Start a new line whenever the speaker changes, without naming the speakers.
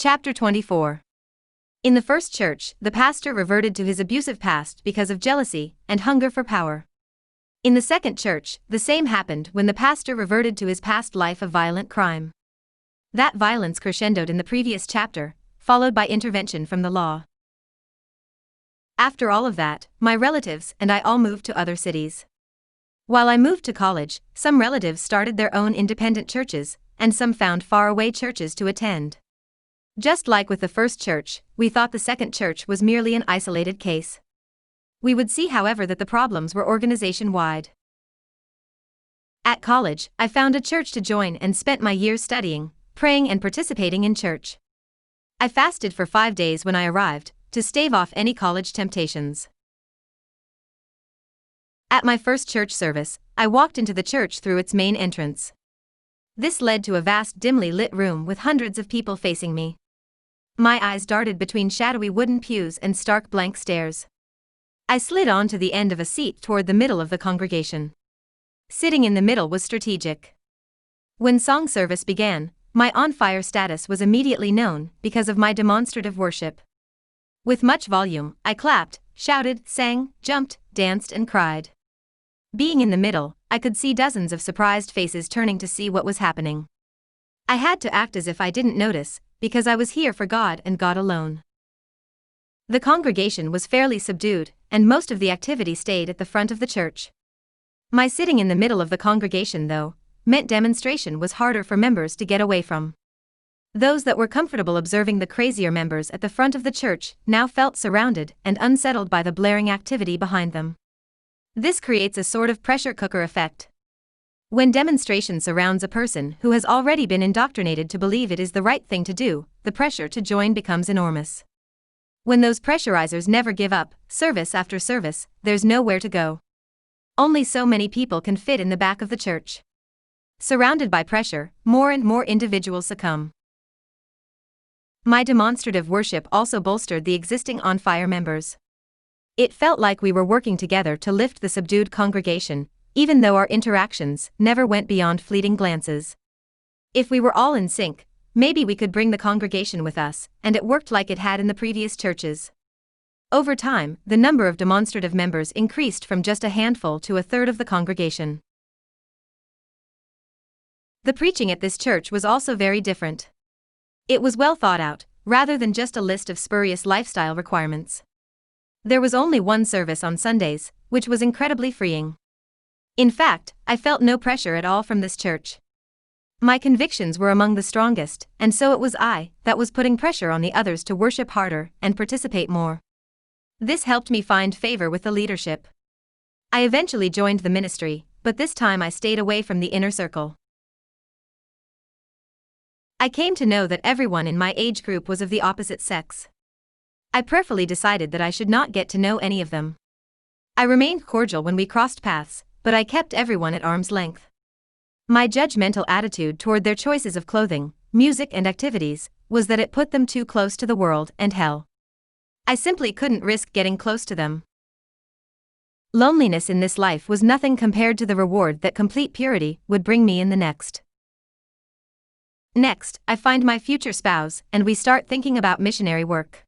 Chapter 24. In the first church, the pastor reverted to his abusive past because of jealousy and hunger for power. In the second church, the same happened when the pastor reverted to his past life of violent crime. That violence crescendoed in the previous chapter, followed by intervention from the law. After all of that, my relatives and I all moved to other cities. While I moved to college, some relatives started their own independent churches, and some found faraway churches to attend. Just like with the first church, we thought the second church was merely an isolated case. We would see, however, that the problems were organization-wide. At college, I found a church to join and spent my years studying, praying and participating in church. I fasted for 5 days when I arrived, to stave off any college temptations. At my first church service, I walked into the church through its main entrance. This led to a vast dimly lit room with hundreds of people facing me. My eyes darted between shadowy wooden pews and stark blank stares. I slid on to the end of a seat toward the middle of the congregation. Sitting in the middle was strategic. When song service began, my on-fire status was immediately known because of my demonstrative worship. With much volume, I clapped, shouted, sang, jumped, danced and cried. Being in the middle, I could see dozens of surprised faces turning to see what was happening. I had to act as if I didn't notice, because I was here for God and God alone. The congregation was fairly subdued, and most of the activity stayed at the front of the church. My sitting in the middle of the congregation, though, meant demonstration was harder for members to get away from. Those that were comfortable observing the crazier members at the front of the church now felt surrounded and unsettled by the blaring activity behind them. This creates a sort of pressure cooker effect. When demonstration surrounds a person who has already been indoctrinated to believe it is the right thing to do, the pressure to join becomes enormous. When those pressurizers never give up, service after service, there's nowhere to go. Only so many people can fit in the back of the church. Surrounded by pressure, more and more individuals succumb. My demonstrative worship also bolstered the existing on-fire members. It felt like we were working together to lift the subdued congregation, even though our interactions never went beyond fleeting glances. If we were all in sync, maybe we could bring the congregation with us, and it worked like it had in the previous churches. Over time, the number of demonstrative members increased from just a handful to a third of the congregation. The preaching at this church was also very different. It was well thought out, rather than just a list of spurious lifestyle requirements. There was only one service on Sundays, which was incredibly freeing. In fact, I felt no pressure at all from this church. My convictions were among the strongest, and so it was I that was putting pressure on the others to worship harder and participate more. This helped me find favor with the leadership. I eventually joined the ministry, but this time I stayed away from the inner circle. I came to know that everyone in my age group was of the opposite sex. I prayerfully decided that I should not get to know any of them. I remained cordial when we crossed paths, but I kept everyone at arm's length. My judgmental attitude toward their choices of clothing, music and activities was that it put them too close to the world and hell. I simply couldn't risk getting close to them. Loneliness in this life was nothing compared to the reward that complete purity would bring me in the next. Next, I find my future spouse and we start thinking about missionary work.